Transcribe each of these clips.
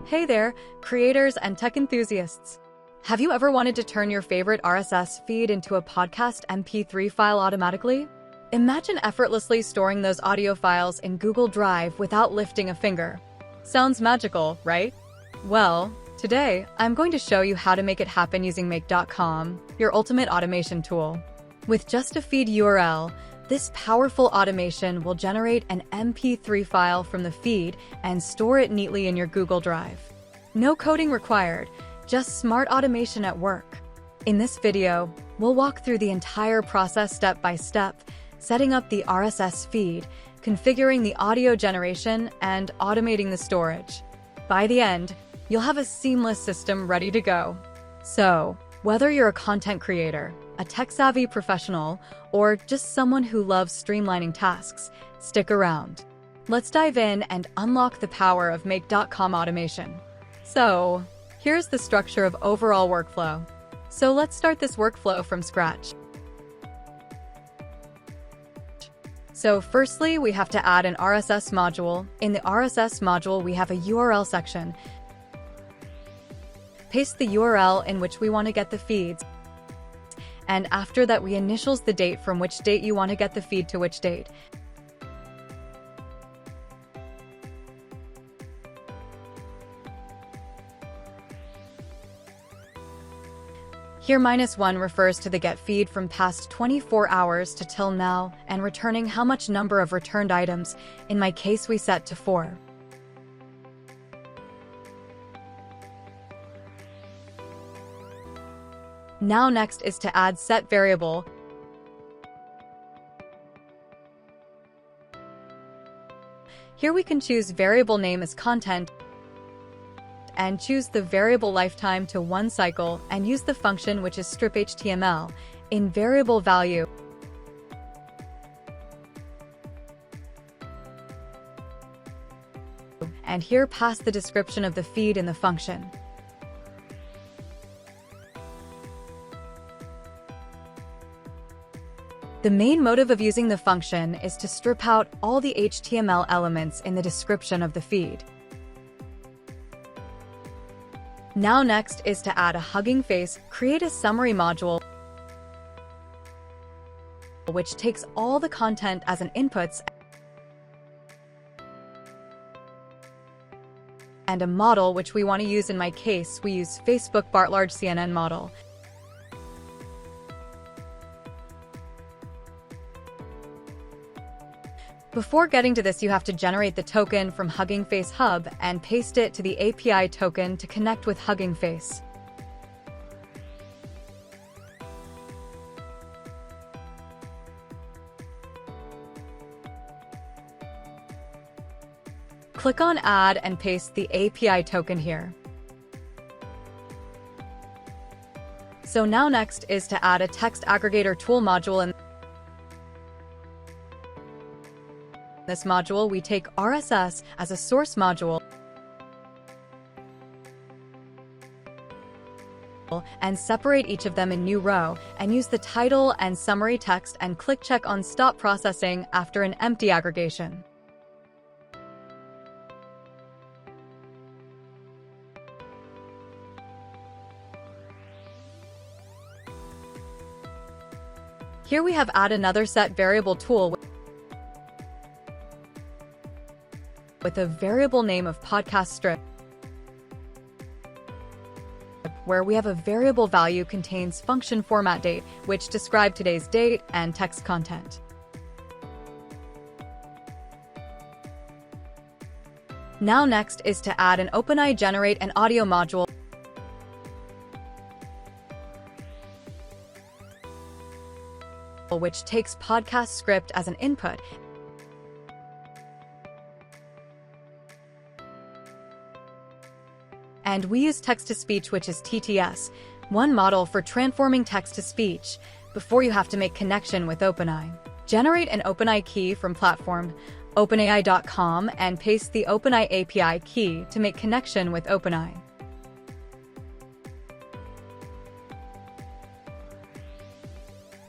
Hey there, creators and tech enthusiasts. Have you ever wanted to turn your favorite RSS feed into a podcast MP3 file automatically? Imagine effortlessly storing those audio files in Google Drive without lifting a finger. Sounds magical, right? Well, today, I'm going to show you how to make it happen using Make.com, your ultimate automation tool. With just a feed URL, this powerful automation will generate an MP3 file from the feed and store it neatly in your Google Drive. No coding required, just smart automation at work. In this video, we'll walk through the entire process step by step, setting up the RSS feed, configuring the audio generation, and automating the storage. By the end, you'll have a seamless system ready to go. So, whether you're a content creator, a tech-savvy professional, or just someone who loves streamlining tasks, stick around. Let's dive in and unlock the power of Make.com automation. So, here's the structure of overall workflow. So let's start this workflow from scratch. So firstly, we have to add an RSS module. In the RSS module, we have a URL section. Paste the URL in which we want to get the feeds. And after that, we initials the date from which date you want to get the feed to which date. Here -1 refers to the get feed from past 24 hours to till now and returning how much number of returned items. In my case, we set to 4. Now next is to add set variable. Here we can choose variable name as content and choose the variable lifetime to 1 cycle and use the function which is strip HTML in variable value. And here pass the description of the feed in the function. The main motive of using the function is to strip out all the HTML elements in the description of the feed. Now next is to add a hugging face, create a summary module which takes all the content as an inputs and a model which we want to use. In my case, we use Facebook Bartlarge CNN model. Before getting to this, you have to generate the token from Hugging Face Hub and paste it to the API token to connect with Hugging Face. Click on Add and paste the API token here. So now next is to add a text aggregator tool module. In this module, we take RSS as a source module and separate each of them in new row and use the title and summary text and click check on stop processing after an empty aggregation. Here we have add another set variable tool with a variable name of podcast strip, where we have a variable value contains function format date, which describe today's date and text content. Now next is to add an OpenAI generate an audio module which takes podcast script as an input and we use text-to-speech, which is TTS, one model for transforming text-to-speech, before you have to make connection with OpenAI. Generate an OpenAI key from platform openai.com and paste the OpenAI API key to make connection with OpenAI.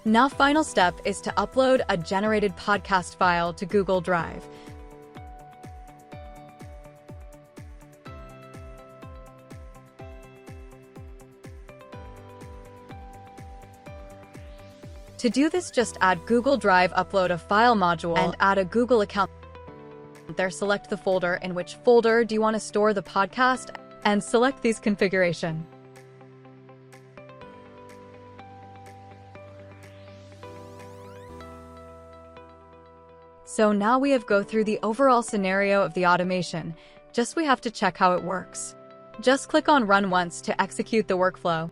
Now final step is to upload a generated podcast file to Google Drive. To do this, just add Google Drive, upload a file module, and add a Google account. There, select the folder. In which folder do you want to store the podcast, and select these configuration. So now we have go through the overall scenario of the automation. Just we have to check how it works. Just click on Run once to execute the workflow.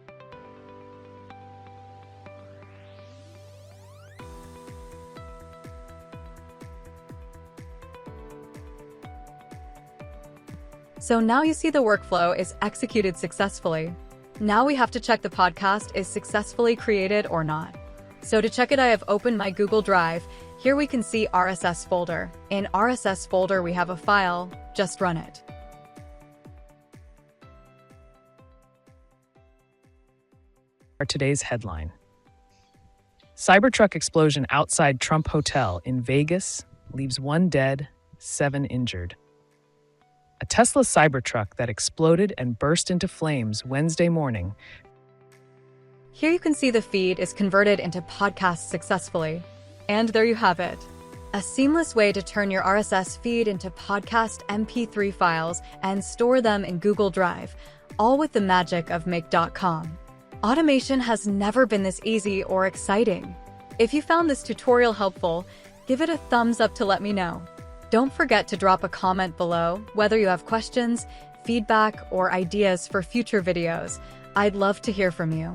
So now you see the workflow is executed successfully. Now we have to check the podcast is successfully created or not. So to check it, I have opened my Google Drive. Here we can see RSS folder. In RSS folder, we have a file. Just run it. Today's headline: Cybertruck explosion outside Trump Hotel in Vegas leaves 1 dead, 7 injured. A Tesla Cybertruck that exploded and burst into flames Wednesday morning. Here you can see the feed is converted into podcast successfully. And there you have it. A seamless way to turn your RSS feed into podcast MP3 files and store them in Google Drive, all with the magic of Make.com. Automation has never been this easy or exciting. If you found this tutorial helpful, give it a thumbs up to let me know. Don't forget to drop a comment below, whether you have questions, feedback, or ideas for future videos. I'd love to hear from you.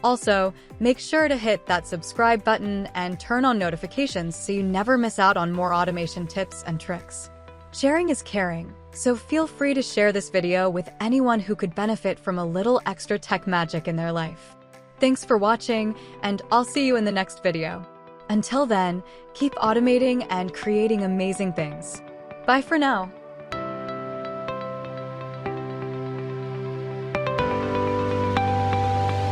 Also, make sure to hit that subscribe button and turn on notifications so you never miss out on more automation tips and tricks. Sharing is caring, so feel free to share this video with anyone who could benefit from a little extra tech magic in their life. Thanks for watching, and I'll see you in the next video. Until then, keep automating and creating amazing things. Bye for now.